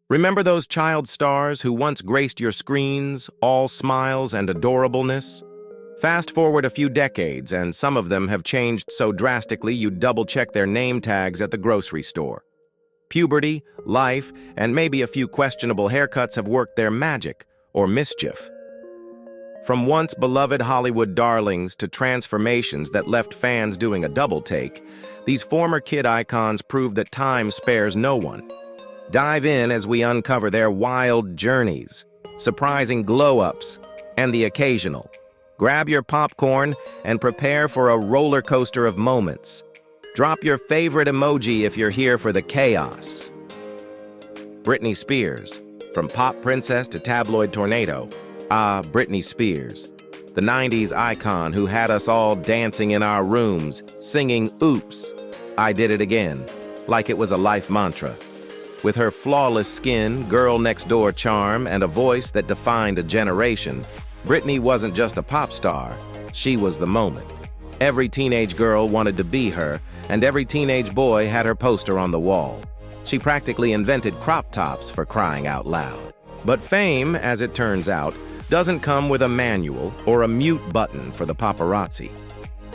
Remember those child stars who once graced your screens, all smiles and adorableness? Fast forward a few decades, and some of them have changed so drastically you'd double-check their name tags at the grocery store. Puberty, life, and maybe a few questionable haircuts have worked their magic, or mischief. From once beloved Hollywood darlings to transformations that left fans doing a double-take, these former kid icons prove that time spares no one. Dive in as we uncover their wild journeys, surprising glow-ups, and the occasional. Grab your popcorn and prepare for a roller coaster of moments. Drop your favorite emoji if you're here for the chaos. Britney Spears. From pop princess to tabloid tornado. Britney Spears. The 90s icon who had us all dancing in our rooms, singing "Oops, I Did It Again," like it was a life mantra. With her flawless skin, girl-next-door charm, and a voice that defined a generation, Britney wasn't just a pop star, she was the moment. Every teenage girl wanted to be her, and every teenage boy had her poster on the wall. She practically invented crop tops, for crying out loud. But fame, as it turns out, doesn't come with a manual or a mute button for the paparazzi.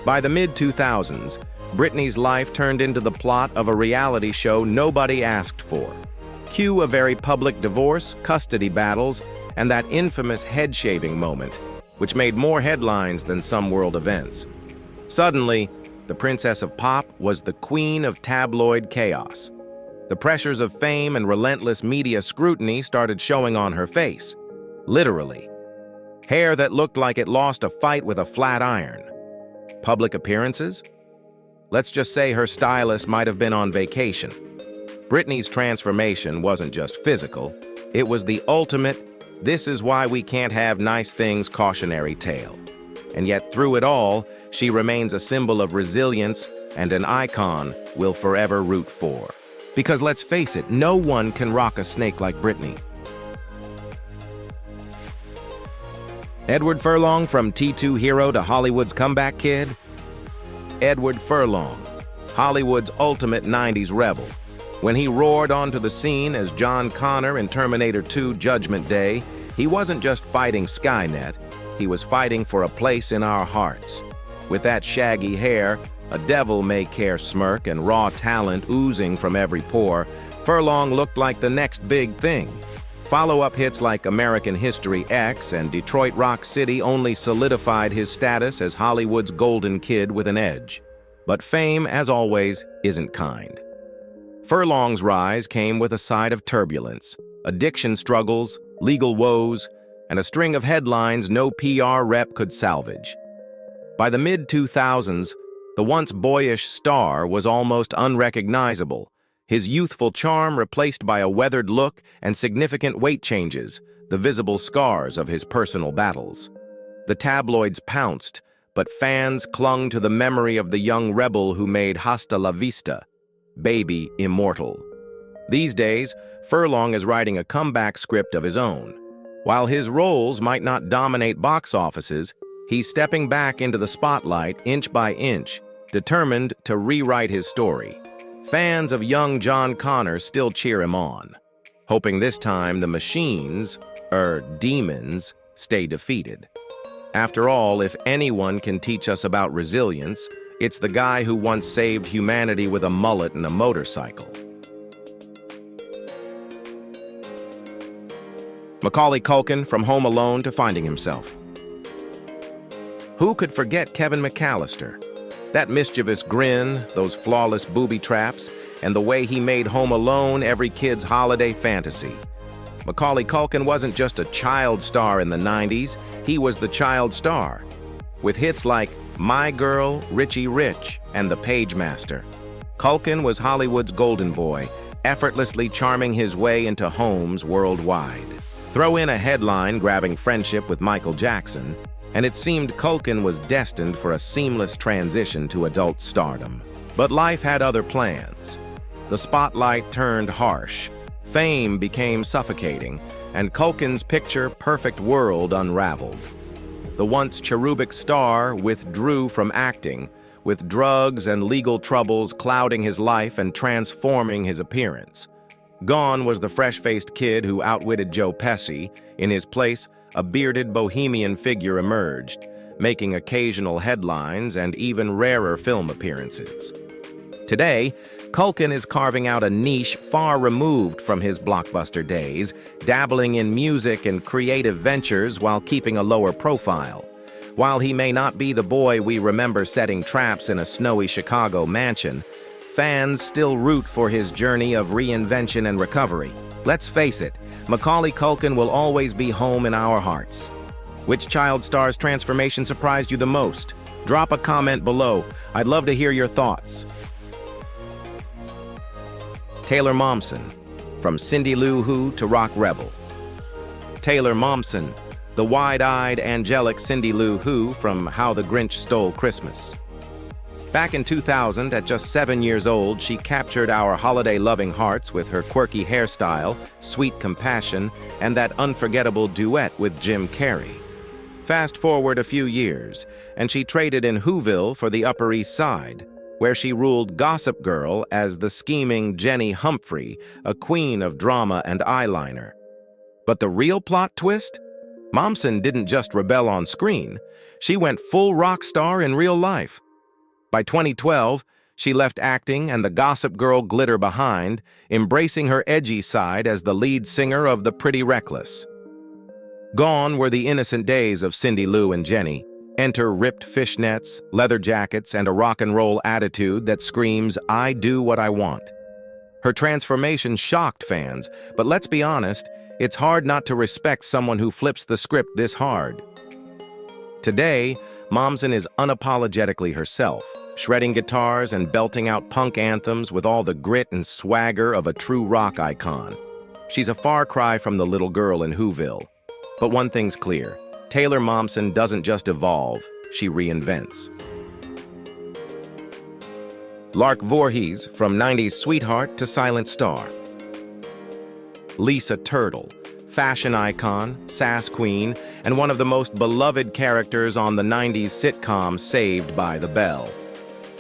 By the mid-2000s, Britney's life turned into the plot of a reality show nobody asked for. Cue a very public divorce, custody battles, and that infamous head-shaving moment, which made more headlines than some world events. Suddenly, the Princess of Pop was the queen of tabloid chaos. The pressures of fame and relentless media scrutiny started showing on her face. Literally. Hair that looked like it lost a fight with a flat iron. Public appearances? Let's just say her stylist might have been on vacation. Britney's transformation wasn't just physical, it was the ultimate "this is why we can't have nice things" cautionary tale. And yet through it all, she remains a symbol of resilience and an icon we'll forever root for. Because let's face it, no one can rock a snake like Britney. Edward Furlong, from T2 hero to Hollywood's comeback kid? Edward Furlong, Hollywood's ultimate 90s rebel. When he roared onto the scene as John Connor in Terminator 2 Judgment Day, he wasn't just fighting Skynet, he was fighting for a place in our hearts. With that shaggy hair, a devil-may-care smirk, and raw talent oozing from every pore, Furlong looked like the next big thing. Follow-up hits like American History X and Detroit Rock City only solidified his status as Hollywood's golden kid with an edge. But fame, as always, isn't kind. Furlong's rise came with a side of turbulence, addiction struggles, legal woes, and a string of headlines no PR rep could salvage. By the mid-2000s, the once boyish star was almost unrecognizable, his youthful charm replaced by a weathered look and significant weight changes, the visible scars of his personal battles. The tabloids pounced, but fans clung to the memory of the young rebel who made Hasta la Vista, baby, immortal. These days, Furlong is writing a comeback script of his own. While his roles might not dominate box offices, he's stepping back into the spotlight inch by inch, determined to rewrite his story. Fans of young John Connor still cheer him on, hoping this time the machines, demons, stay defeated. After all, if anyone can teach us about resilience, it's the guy who once saved humanity with a mullet and a motorcycle. Macaulay Culkin, from Home Alone to Finding Himself. Who could forget Kevin McAllister? That mischievous grin, those flawless booby traps, and the way he made Home Alone every kid's holiday fantasy. Macaulay Culkin wasn't just a child star in the 90s, he was the child star. With hits like My Girl, Richie Rich, and The Pagemaster, Culkin was Hollywood's golden boy, effortlessly charming his way into homes worldwide. Throw in a headline-grabbing friendship with Michael Jackson, and it seemed Culkin was destined for a seamless transition to adult stardom. But life had other plans. The spotlight turned harsh, fame became suffocating, and Culkin's picture-perfect world unraveled. The once cherubic star withdrew from acting, with drugs and legal troubles clouding his life and transforming his appearance. Gone was the fresh-faced kid who outwitted Joe Pesci. In his place, a bearded bohemian figure emerged, making occasional headlines and even rarer film appearances. Today, Culkin is carving out a niche far removed from his blockbuster days, dabbling in music and creative ventures while keeping a lower profile. While he may not be the boy we remember setting traps in a snowy Chicago mansion, fans still root for his journey of reinvention and recovery. Let's face it, Macaulay Culkin will always be home in our hearts. Which child star's transformation surprised you the most? Drop a comment below. I'd love to hear your thoughts. Taylor Momsen, from Cindy Lou Who to Rock Rebel. Taylor Momsen, the wide-eyed, angelic Cindy Lou Who from How the Grinch Stole Christmas. Back in 2000, at just 7 years old, she captured our holiday-loving hearts with her quirky hairstyle, sweet compassion, and that unforgettable duet with Jim Carrey. Fast forward a few years, and she traded in Whoville for the Upper East Side, where she ruled Gossip Girl as the scheming Jenny Humphrey, a queen of drama and eyeliner. But the real plot twist? Momsen didn't just rebel on screen, she went full rock star in real life. By 2012, she left acting and the Gossip Girl glitter behind, embracing her edgy side as the lead singer of The Pretty Reckless. Gone were the innocent days of Cindy Lou and Jenny. Enter ripped fishnets, leather jackets, and a rock and roll attitude that screams, "I do what I want." Her transformation shocked fans, but let's be honest, it's hard not to respect someone who flips the script this hard. Today, Momsen is unapologetically herself, shredding guitars and belting out punk anthems with all the grit and swagger of a true rock icon. She's a far cry from the little girl in Whoville. But one thing's clear. Taylor Momsen doesn't just evolve, she reinvents. Lark Voorhees, from 90s sweetheart to silent star. Lisa Turtle, fashion icon, sass queen, and one of the most beloved characters on the 90s sitcom Saved by the Bell.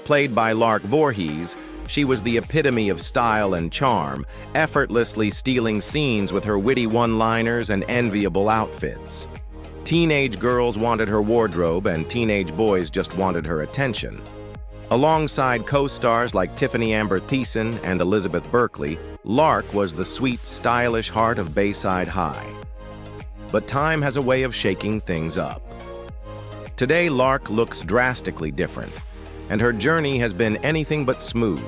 Played by Lark Voorhees, she was the epitome of style and charm, effortlessly stealing scenes with her witty one-liners and enviable outfits. Teenage girls wanted her wardrobe, and teenage boys just wanted her attention. Alongside co-stars like Tiffany Amber Thiessen and Elizabeth Berkley, Lark was the sweet, stylish heart of Bayside High. But time has a way of shaking things up. Today, Lark looks drastically different, and her journey has been anything but smooth.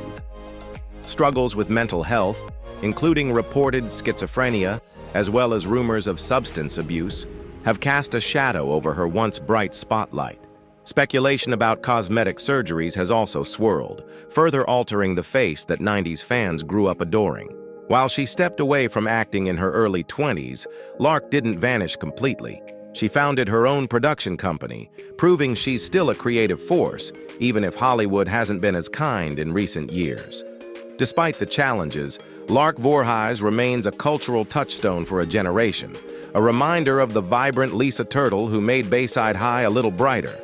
Struggles with mental health, including reported schizophrenia, as well as rumors of substance abuse, have cast a shadow over her once bright spotlight. Speculation about cosmetic surgeries has also swirled, further altering the face that 90s fans grew up adoring. While she stepped away from acting in her early 20s, Lark didn't vanish completely. She founded her own production company, proving she's still a creative force, even if Hollywood hasn't been as kind in recent years. Despite the challenges, Lark Voorhees remains a cultural touchstone for a generation, a reminder of the vibrant Lisa Turtle who made Bayside High a little brighter.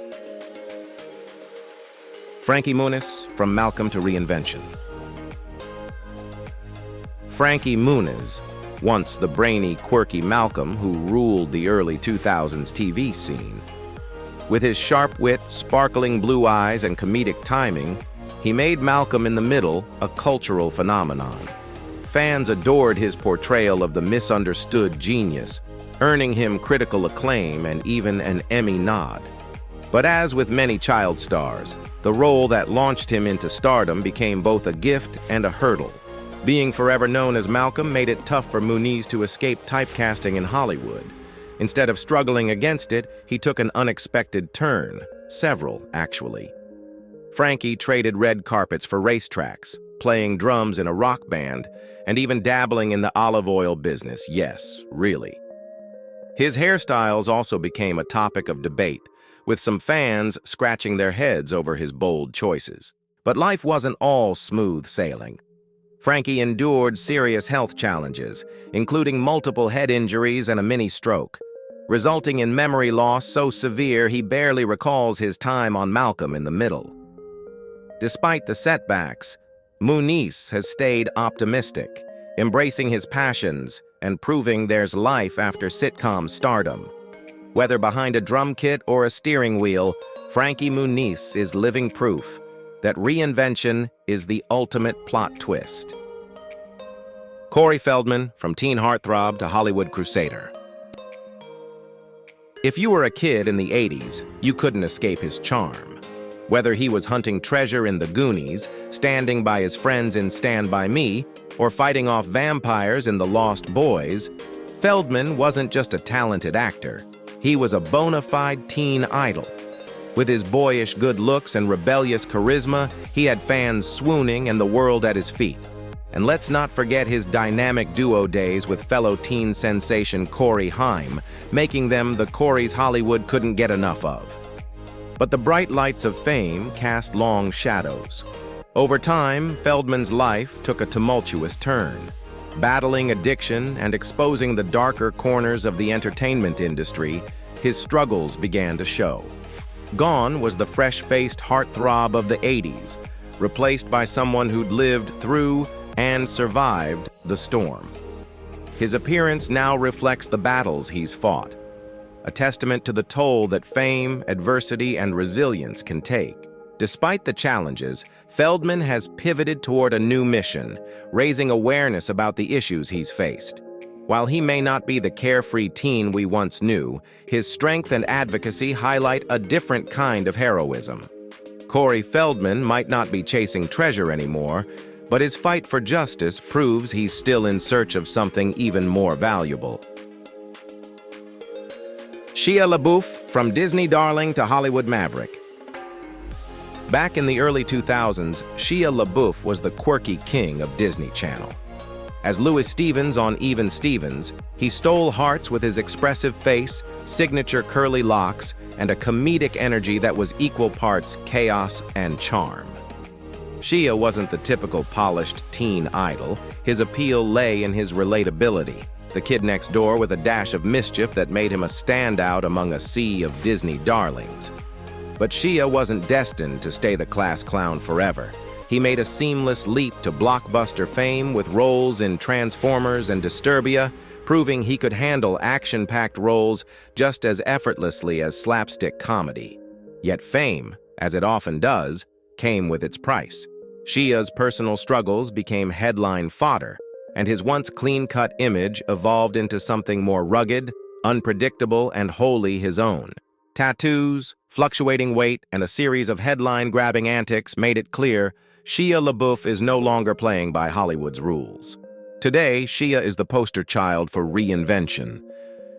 Frankie Muniz, from Malcolm to Reinvention. Frankie Muniz, once the brainy, quirky Malcolm who ruled the early 2000s TV scene. With his sharp wit, sparkling blue eyes, and comedic timing, he made Malcolm in the Middle a cultural phenomenon. Fans adored his portrayal of the misunderstood genius, earning him critical acclaim and even an Emmy nod. But as with many child stars, the role that launched him into stardom became both a gift and a hurdle. Being forever known as Malcolm made it tough for Muniz to escape typecasting in Hollywood. Instead of struggling against it, he took an unexpected turn, several, actually. Frankie traded red carpets for racetracks, playing drums in a rock band, and even dabbling in the olive oil business, yes, really. His hairstyles also became a topic of debate, with some fans scratching their heads over his bold choices. But life wasn't all smooth sailing. Frankie endured serious health challenges, including multiple head injuries and a mini-stroke, resulting in memory loss so severe he barely recalls his time on Malcolm in the Middle. Despite the setbacks, Muniz has stayed optimistic, embracing his passions and proving there's life after sitcom stardom. Whether behind a drum kit or a steering wheel, Frankie Muniz is living proof that reinvention is the ultimate plot twist. Corey Feldman, from teen heartthrob to Hollywood crusader. If you were a kid in the 80s, you couldn't escape his charm. Whether he was hunting treasure in the Goonies, standing by his friends in Stand By Me, or fighting off vampires in The Lost Boys, Feldman wasn't just a talented actor. He was a bona fide teen idol. With his boyish good looks and rebellious charisma, he had fans swooning and the world at his feet. And let's not forget his dynamic duo days with fellow teen sensation Corey Haim, making them the Corys Hollywood couldn't get enough of. But the bright lights of fame cast long shadows. Over time, Feldman's life took a tumultuous turn. Battling addiction and exposing the darker corners of the entertainment industry, his struggles began to show. Gone was the fresh-faced heartthrob of the 80s, replaced by someone who'd lived through and survived the storm. His appearance now reflects the battles he's fought, a testament to the toll that fame, adversity, and resilience can take. Despite the challenges, Feldman has pivoted toward a new mission, raising awareness about the issues he's faced. While he may not be the carefree teen we once knew, his strength and advocacy highlight a different kind of heroism. Corey Feldman might not be chasing treasure anymore, but his fight for justice proves he's still in search of something even more valuable. Shia LaBeouf, from Disney darling to Hollywood maverick. Back in the early 2000s, Shia LaBeouf was the quirky king of Disney Channel. As Louis Stevens on Even Stevens, he stole hearts with his expressive face, signature curly locks, and a comedic energy that was equal parts chaos and charm. Shia wasn't the typical polished teen idol. His appeal lay in his relatability, the kid next door with a dash of mischief that made him a standout among a sea of Disney darlings. But Shia wasn't destined to stay the class clown forever. He made a seamless leap to blockbuster fame with roles in Transformers and Disturbia, proving he could handle action-packed roles just as effortlessly as slapstick comedy. Yet fame, as it often does, came with its price. Shia's personal struggles became headline fodder, and his once clean-cut image evolved into something more rugged, unpredictable, and wholly his own. Tattoos, fluctuating weight, and a series of headline-grabbing antics made it clear Shia LaBeouf is no longer playing by Hollywood's rules. Today, Shia is the poster child for reinvention.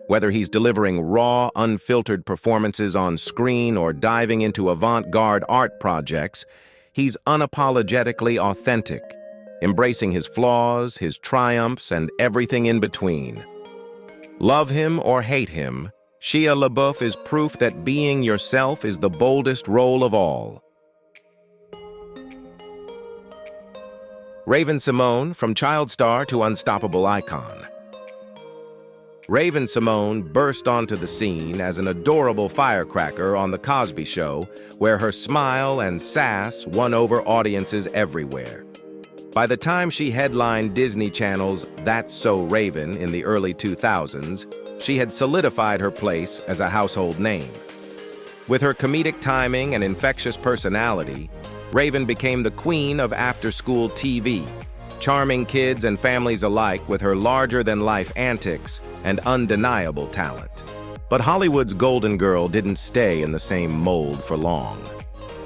Whether he's delivering raw, unfiltered performances on screen or diving into avant-garde art projects, he's unapologetically authentic, embracing his flaws, his triumphs, and everything in between. Love him or hate him, Shia LaBeouf is proof that being yourself is the boldest role of all. Raven-Symoné, from child star to unstoppable icon. Raven-Symoné burst onto the scene as an adorable firecracker on The Cosby Show, where her smile and sass won over audiences everywhere. By the time she headlined Disney Channel's That's So Raven in the early 2000s, she had solidified her place as a household name. With her comedic timing and infectious personality, Raven became the queen of after-school TV, charming kids and families alike with her larger-than-life antics and undeniable talent. But Hollywood's golden girl didn't stay in the same mold for long.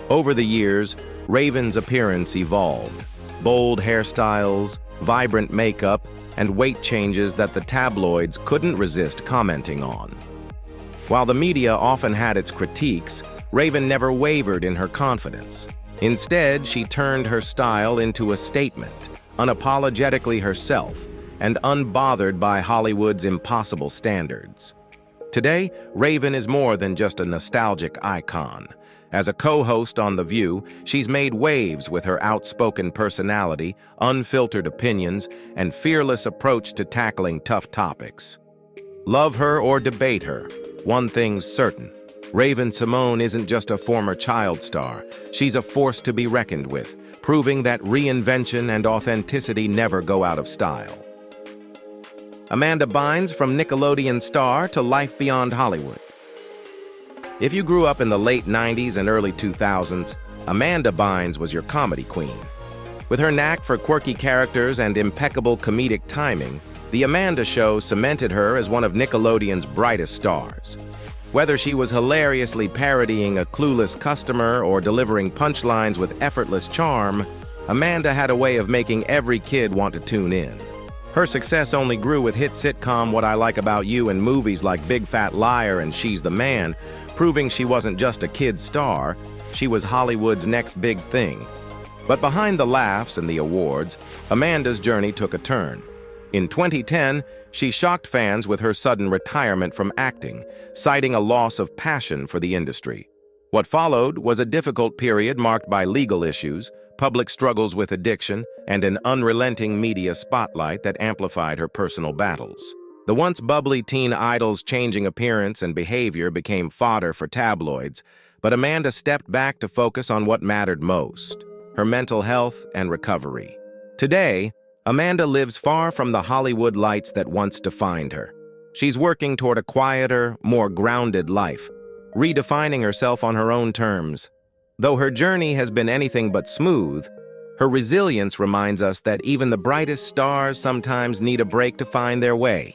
Over the years, Raven's appearance evolved. Bold hairstyles, vibrant makeup, and weight changes that the tabloids couldn't resist commenting on. While the media often had its critiques, Raven never wavered in her confidence. Instead, she turned her style into a statement, unapologetically herself, and unbothered by Hollywood's impossible standards. Today, Raven is more than just a nostalgic icon. As a co-host on The View, she's made waves with her outspoken personality, unfiltered opinions, and fearless approach to tackling tough topics. Love her or debate her, one thing's certain. Raven-Symoné isn't just a former child star. She's a force to be reckoned with, proving that reinvention and authenticity never go out of style. Amanda Bynes from Nickelodeon star to life beyond Hollywood. If you grew up in the late 90s and early 2000s, Amanda Bynes was your comedy queen. With her knack for quirky characters and impeccable comedic timing, The Amanda Show cemented her as one of Nickelodeon's brightest stars. Whether she was hilariously parodying a clueless customer or delivering punchlines with effortless charm, Amanda had a way of making every kid want to tune in. Her success only grew with hit sitcom What I Like About You and movies like Big Fat Liar and She's the Man, proving she wasn't just a kid star, she was Hollywood's next big thing. But behind the laughs and the awards, Amanda's journey took a turn. In 2010, she shocked fans with her sudden retirement from acting, citing a loss of passion for the industry. What followed was a difficult period marked by legal issues, public struggles with addiction, and an unrelenting media spotlight that amplified her personal battles. The once bubbly teen idol's changing appearance and behavior became fodder for tabloids, but Amanda stepped back to focus on what mattered most: her mental health and recovery. Today, Amanda lives far from the Hollywood lights that once defined her. She's working toward a quieter, more grounded life, redefining herself on her own terms. Though her journey has been anything but smooth, her resilience reminds us that even the brightest stars sometimes need a break to find their way.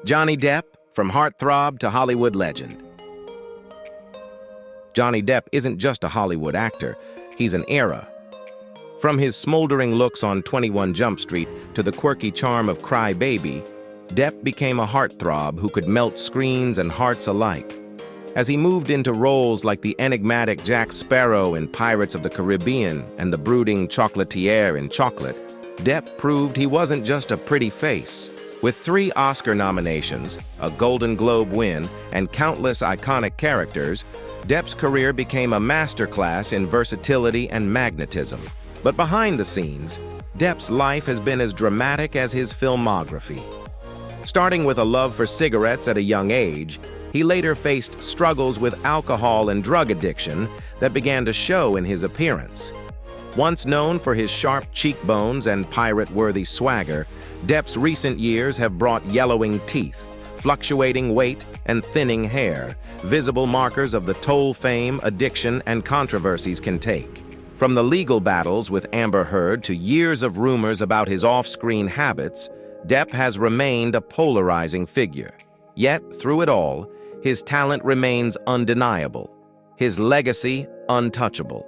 Johnny Depp, from heartthrob to Hollywood legend. Johnny Depp isn't just a Hollywood actor, he's an era. From his smoldering looks on 21 Jump Street to the quirky charm of Cry Baby, Depp became a heartthrob who could melt screens and hearts alike. As he moved into roles like the enigmatic Jack Sparrow in Pirates of the Caribbean and the brooding chocolatier in Chocolate, Depp proved he wasn't just a pretty face. With 3 Oscar nominations, a Golden Globe win, and countless iconic characters, Depp's career became a masterclass in versatility and magnetism. But behind the scenes, Depp's life has been as dramatic as his filmography. Starting with a love for cigarettes at a young age, he later faced struggles with alcohol and drug addiction that began to show in his appearance. Once known for his sharp cheekbones and pirate-worthy swagger, Depp's recent years have brought yellowing teeth, fluctuating weight, and thinning hair, visible markers of the toll fame, addiction, and controversies can take. From the legal battles with Amber Heard to years of rumors about his off-screen habits, Depp has remained a polarizing figure. Yet, through it all, his talent remains undeniable, his legacy untouchable.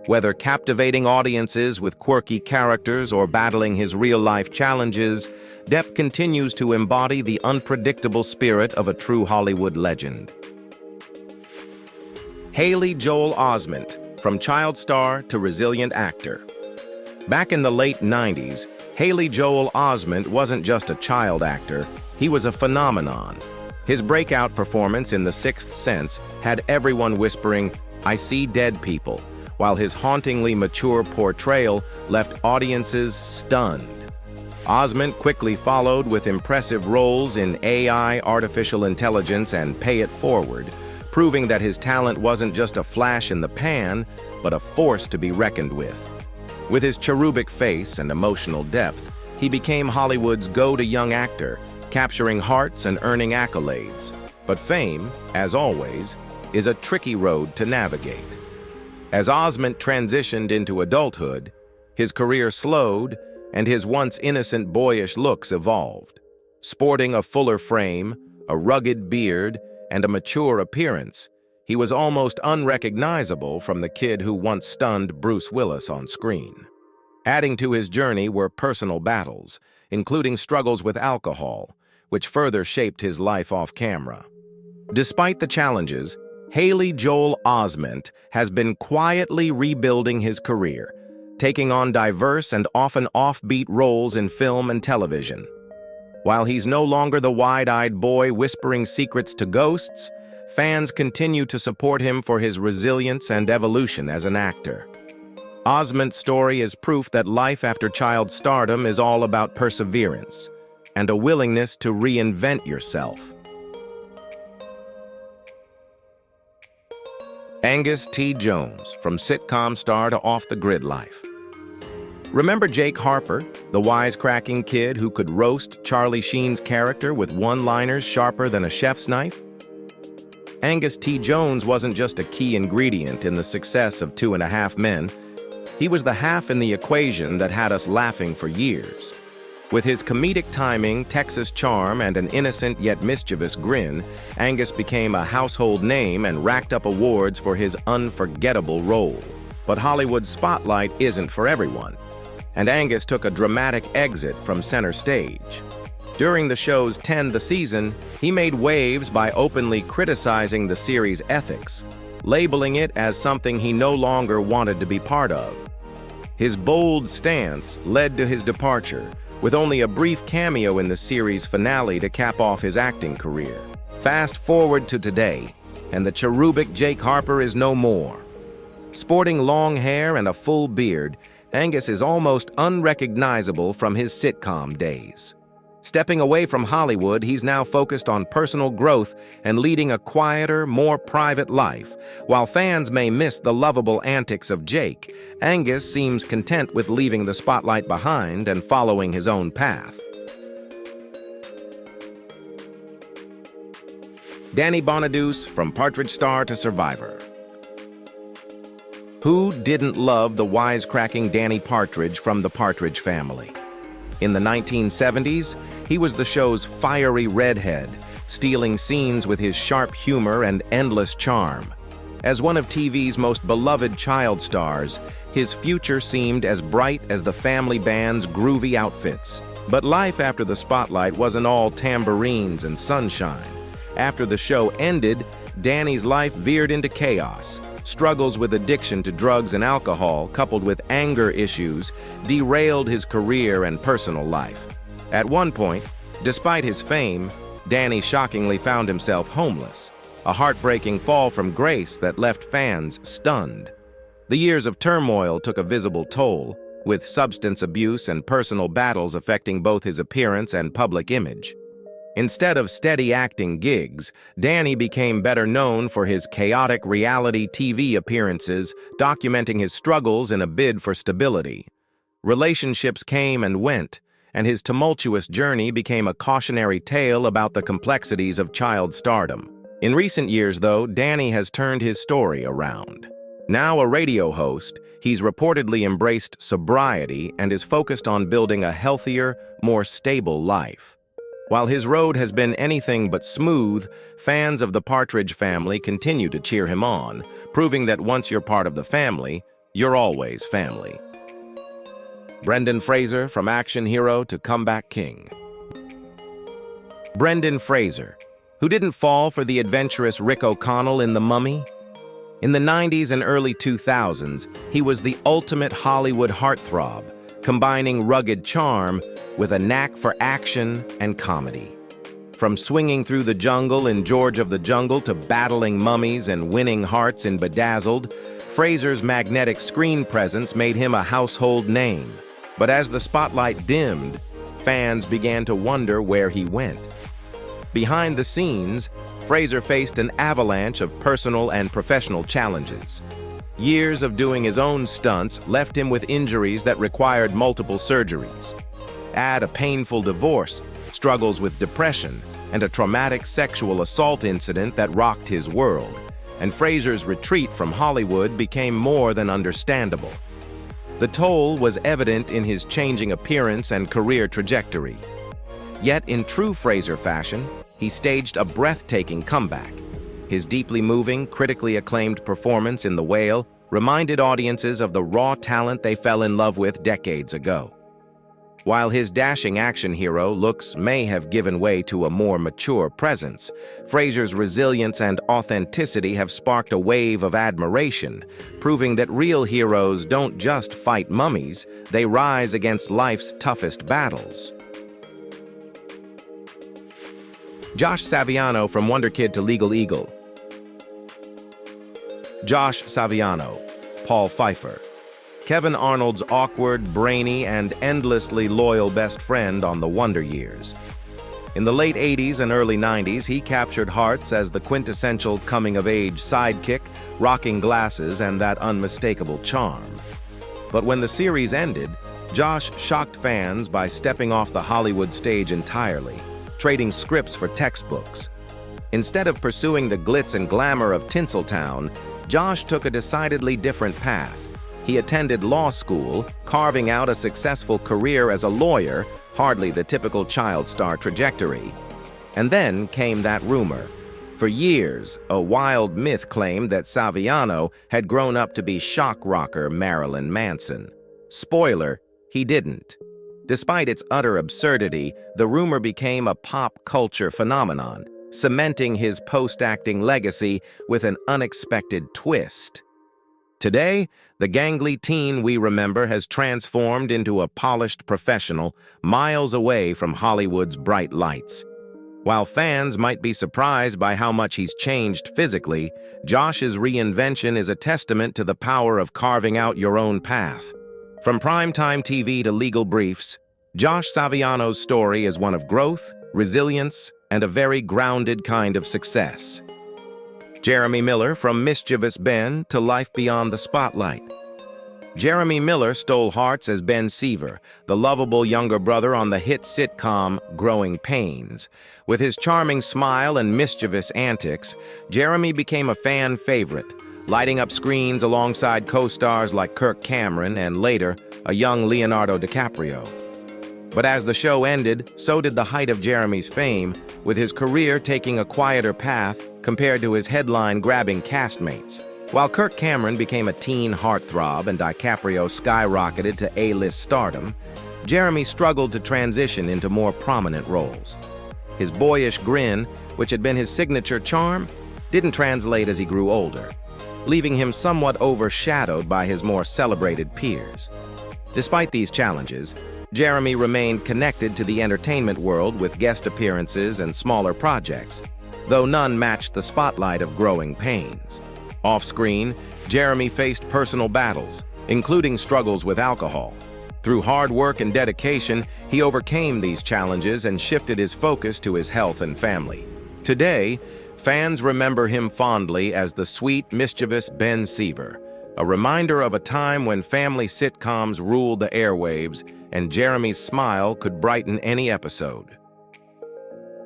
Whether captivating audiences with quirky characters or battling his real-life challenges, Depp continues to embody the unpredictable spirit of a true Hollywood legend. Haley Joel Osment, from child star to resilient actor. Back in the late 90s, Haley Joel Osment wasn't just a child actor, he was a phenomenon. His breakout performance in The Sixth Sense had everyone whispering, "I see dead people," while his hauntingly mature portrayal left audiences stunned. Osment quickly followed with impressive roles in AI, Artificial Intelligence, and Pay It Forward, proving that his talent wasn't just a flash in the pan, but a force to be reckoned with. With his cherubic face and emotional depth, he became Hollywood's go-to young actor, capturing hearts and earning accolades. But fame, as always, is a tricky road to navigate. As Osment transitioned into adulthood, his career slowed and his once innocent boyish looks evolved. Sporting a fuller frame, a rugged beard, and a mature appearance, he was almost unrecognizable from the kid who once stunned Bruce Willis on screen. Adding to his journey were personal battles, including struggles with alcohol, which further shaped his life off camera. Despite the challenges, Haley Joel Osment has been quietly rebuilding his career, taking on diverse and often offbeat roles in film and television. While he's no longer the wide-eyed boy whispering secrets to ghosts, fans continue to support him for his resilience and evolution as an actor. Osment's story is proof that life after child stardom is all about perseverance and a willingness to reinvent yourself. Angus T. Jones, from sitcom star to off-the-grid life. Remember Jake Harper, the wisecracking kid who could roast Charlie Sheen's character with one-liners sharper than a chef's knife? Angus T. Jones wasn't just a key ingredient in the success of 2.5 Men. He was the half in the equation that had us laughing for years. With his comedic timing, Texas charm, and an innocent yet mischievous grin, Angus became a household name and racked up awards for his unforgettable role. But Hollywood's spotlight isn't for everyone, and Angus took a dramatic exit from center stage. During the show's 10th season, he made waves by openly criticizing the series' ethics, labeling it as something he no longer wanted to be part of. His bold stance led to his departure, with only a brief cameo in the series finale to cap off his acting career. Fast forward to today, and the cherubic Jake Harper is no more. Sporting long hair and a full beard, Angus is almost unrecognizable from his sitcom days. Stepping away from Hollywood, he's now focused on personal growth and leading a quieter, more private life. While fans may miss the lovable antics of Jake, Angus seems content with leaving the spotlight behind and following his own path. Danny Bonaduce, from Partridge Star to Survivor. Who didn't love the wisecracking Danny Partridge from the Partridge Family? In the 1970s, he was the show's fiery redhead, stealing scenes with his sharp humor and endless charm. As one of TV's most beloved child stars, his future seemed as bright as the family band's groovy outfits. But life after the spotlight wasn't all tambourines and sunshine. After the show ended, Danny's life veered into chaos. Struggles with addiction to drugs and alcohol, coupled with anger issues, derailed his career and personal life. At one point, despite his fame, Danny shockingly found himself homeless, a heartbreaking fall from grace that left fans stunned. The years of turmoil took a visible toll, with substance abuse and personal battles affecting both his appearance and public image. Instead of steady acting gigs, Danny became better known for his chaotic reality TV appearances, documenting his struggles in a bid for stability. Relationships came and went, and his tumultuous journey became a cautionary tale about the complexities of child stardom. In recent years, though, Danny has turned his story around. Now a radio host, he's reportedly embraced sobriety and is focused on building a healthier, more stable life. While his road has been anything but smooth, fans of the Partridge Family continue to cheer him on, proving that once you're part of the family, you're always family. Brendan Fraser, from action hero to comeback king. Brendan Fraser, who didn't fall for the adventurous Rick O'Connell in The Mummy? In the 90s and early 2000s, he was the ultimate Hollywood heartthrob, combining rugged charm with a knack for action and comedy. From swinging through the jungle in George of the Jungle to battling mummies and winning hearts in Bedazzled, Fraser's magnetic screen presence made him a household name. But as the spotlight dimmed, fans began to wonder where he went. Behind the scenes, Fraser faced an avalanche of personal and professional challenges. Years of doing his own stunts left him with injuries that required multiple surgeries. Add a painful divorce, struggles with depression, and a traumatic sexual assault incident that rocked his world, and Fraser's retreat from Hollywood became more than understandable. The toll was evident in his changing appearance and career trajectory. Yet in true Fraser fashion, he staged a breathtaking comeback. His deeply moving, critically acclaimed performance in The Whale reminded audiences of the raw talent they fell in love with decades ago. While his dashing action hero looks may have given way to a more mature presence, Fraser's resilience and authenticity have sparked a wave of admiration, proving that real heroes don't just fight mummies, they rise against life's toughest battles. Josh Saviano, from Wonder Kid to Legal Eagle. Josh Saviano, Paul Pfeiffer. Kevin Arnold's awkward, brainy, and endlessly loyal best friend on the Wonder Years. In the late 80s and early 90s, he captured hearts as the quintessential coming-of-age sidekick, rocking glasses and that unmistakable charm. But when the series ended, Josh shocked fans by stepping off the Hollywood stage entirely, trading scripts for textbooks. Instead of pursuing the glitz and glamour of Tinseltown, Josh took a decidedly different path. He attended law school, carving out a successful career as a lawyer, hardly the typical child star trajectory. And then came that rumor. For years, a wild myth claimed that Saviano had grown up to be shock rocker Marilyn Manson. Spoiler, he didn't. Despite its utter absurdity, the rumor became a pop culture phenomenon, cementing his post-acting legacy with an unexpected twist. Today, the gangly teen we remember has transformed into a polished professional miles away from Hollywood's bright lights. While fans might be surprised by how much he's changed physically, Josh's reinvention is a testament to the power of carving out your own path. From primetime TV to legal briefs, Josh Saviano's story is one of growth, resilience, and a very grounded kind of success. Jeremy Miller, from Mischievous Ben to Life Beyond the Spotlight. Jeremy Miller stole hearts as Ben Seaver, the lovable younger brother on the hit sitcom Growing Pains. With his charming smile and mischievous antics, Jeremy became a fan favorite, lighting up screens alongside co-stars like Kirk Cameron and later, a young Leonardo DiCaprio. But as the show ended, so did the height of Jeremy's fame, with his career taking a quieter path compared to his headline-grabbing castmates. While Kirk Cameron became a teen heartthrob and DiCaprio skyrocketed to A-list stardom, Jeremy struggled to transition into more prominent roles. His boyish grin, which had been his signature charm, didn't translate as he grew older, leaving him somewhat overshadowed by his more celebrated peers. Despite these challenges, Jeremy remained connected to the entertainment world with guest appearances and smaller projects, though none matched the spotlight of Growing Pains. Off-screen, Jeremy faced personal battles, including struggles with alcohol. Through hard work and dedication, he overcame these challenges and shifted his focus to his health and family. Today, fans remember him fondly as the sweet, mischievous Ben Seaver, a reminder of a time when family sitcoms ruled the airwaves and Jeremy's smile could brighten any episode.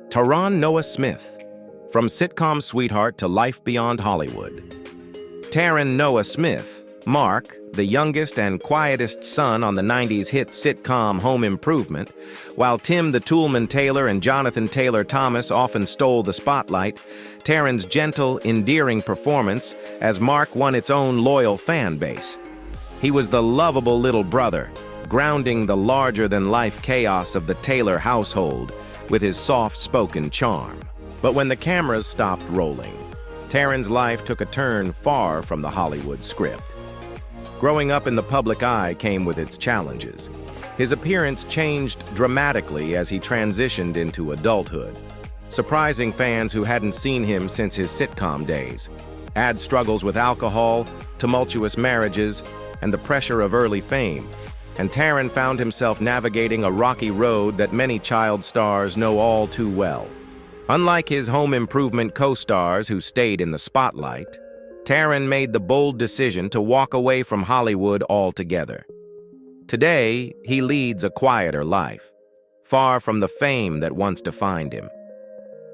Taron Noah Smith, from sitcom sweetheart to Life Beyond Hollywood. Taron Noah Smith, Mark, the youngest and quietest son on the 90s hit sitcom Home Improvement, while Tim the Toolman Taylor and Jonathan Taylor Thomas often stole the spotlight, Taron's gentle, endearing performance as Mark won its own loyal fan base. He was the lovable little brother, grounding the larger-than-life chaos of the Taylor household with his soft-spoken charm. But when the cameras stopped rolling, Taron's life took a turn far from the Hollywood script. Growing up in the public eye came with its challenges. His appearance changed dramatically as he transitioned into adulthood, surprising fans who hadn't seen him since his sitcom days. Add struggles with alcohol, tumultuous marriages, and the pressure of early fame, and Taron found himself navigating a rocky road that many child stars know all too well. Unlike his Home Improvement co-stars who stayed in the spotlight, Taron made the bold decision to walk away from Hollywood altogether. Today, he leads a quieter life, far from the fame that once defined him.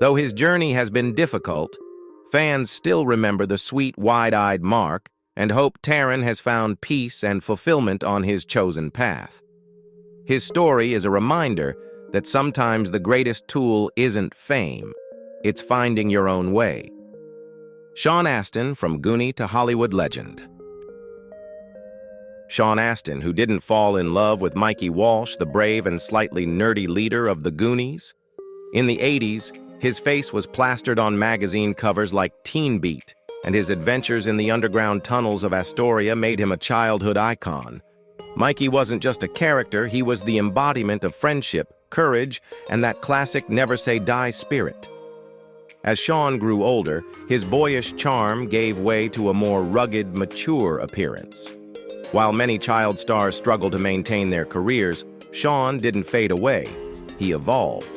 Though his journey has been difficult, fans still remember the sweet, wide-eyed Mark and hope Taron has found peace and fulfillment on his chosen path. His story is a reminder that sometimes the greatest tool isn't fame, it's finding your own way. Sean Astin, from Goonie to Hollywood legend. Sean Astin, who didn't fall in love with Mikey Walsh, the brave and slightly nerdy leader of the Goonies. In the 80s, his face was plastered on magazine covers like Teen Beat, and his adventures in the underground tunnels of Astoria made him a childhood icon. Mikey wasn't just a character, he was the embodiment of friendship, courage, and that classic never say die spirit. As Sean grew older, his boyish charm gave way to a more rugged, mature appearance. While many child stars struggle to maintain their careers, Sean didn't fade away. He evolved.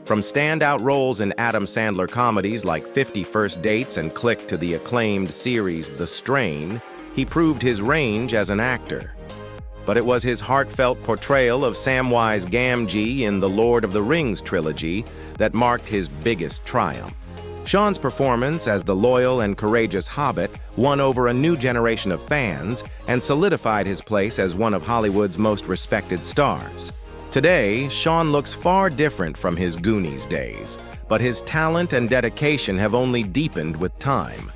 From standout roles in Adam Sandler comedies like 50 First Dates and Click to the acclaimed series The Strain, he proved his range as an actor. but it was his heartfelt portrayal of Samwise Gamgee in the Lord of the Rings trilogy that marked his biggest triumph. Sean's performance as the loyal and courageous Hobbit won over a new generation of fans and solidified his place as one of Hollywood's most respected stars. Today, Sean looks far different from his Goonies days, but his talent and dedication have only deepened with time.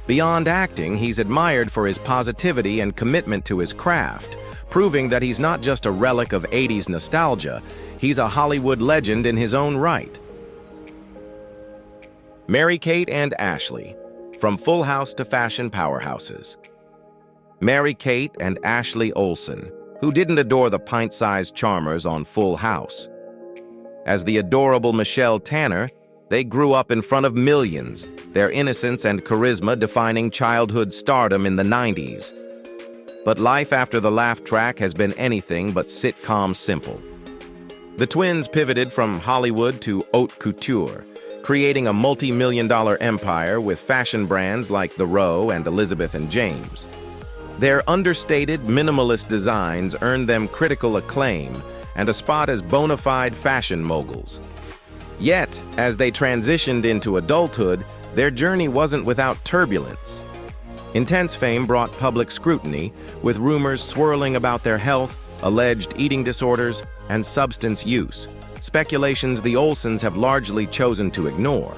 Beyond acting, he's admired for his positivity and commitment to his craft, proving that he's not just a relic of 80s nostalgia, he's a Hollywood legend in his own right. Mary-Kate and Ashley, from Full House to fashion powerhouses. Mary-Kate and Ashley Olsen, who didn't adore the pint-sized charmers on Full House. As the adorable Michelle Tanner, they grew up in front of millions, their innocence and charisma defining childhood stardom in the 90s. But life after the laugh track has been anything but sitcom simple. The twins pivoted from Hollywood to haute couture, creating a multi-million-dollar empire with fashion brands like The Row and Elizabeth and James. Their understated, minimalist designs earned them critical acclaim and a spot as bona fide fashion moguls. Yet, as they transitioned into adulthood, their journey wasn't without turbulence. Intense fame brought public scrutiny, with rumors swirling about their health, alleged eating disorders, and substance use, speculations the Olsens have largely chosen to ignore.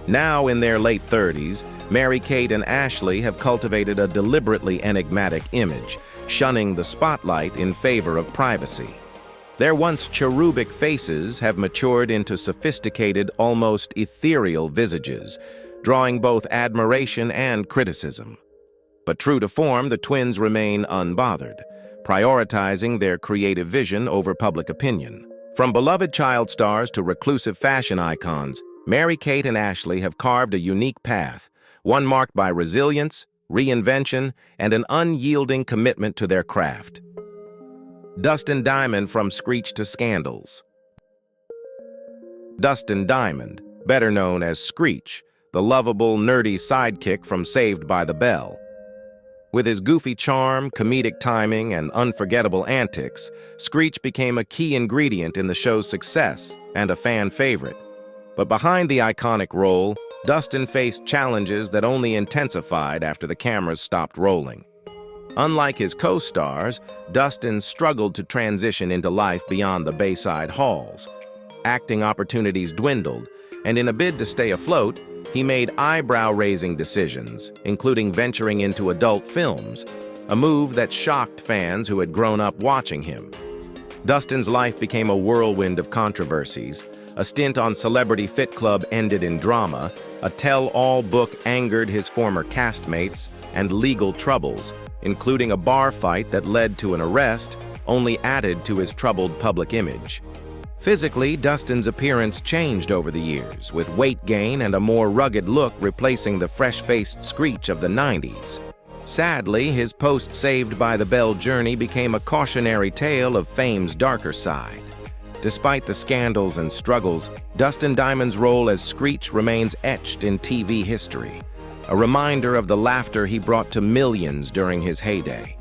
Now in their late 30s, Mary-Kate and Ashley have cultivated a deliberately enigmatic image, shunning the spotlight in favor of privacy. Their once cherubic faces have matured into sophisticated, almost ethereal visages, drawing both admiration and criticism. But true to form, the twins remain unbothered, prioritizing their creative vision over public opinion. From beloved child stars to reclusive fashion icons, Mary-Kate and Ashley have carved a unique path, one marked by resilience, reinvention, and an unyielding commitment to their craft. Dustin Diamond from Screech to Scandals. Dustin Diamond, better known as Screech, the lovable, nerdy sidekick from Saved by the Bell. With his goofy charm, comedic timing, and unforgettable antics, Screech became a key ingredient in the show's success and a fan favorite. But behind the iconic role, Dustin faced challenges that only intensified after the cameras stopped rolling. Unlike his co-stars, Dustin struggled to transition into life beyond the Bayside halls. Acting opportunities dwindled, and in a bid to stay afloat, he made eyebrow-raising decisions, including venturing into adult films, a move that shocked fans who had grown up watching him. Dustin's life became a whirlwind of controversies. A stint on Celebrity Fit Club ended in drama, a tell-all book angered his former castmates, and legal troubles, including a bar fight that led to an arrest, only added to his troubled public image. Physically, Dustin's appearance changed over the years, with weight gain and a more rugged look replacing the fresh-faced Screech of the 90s. Sadly, his post-Saved by the Bell journey became a cautionary tale of fame's darker side. Despite the scandals and struggles, Dustin Diamond's role as Screech remains etched in TV history, a reminder of the laughter he brought to millions during his heyday.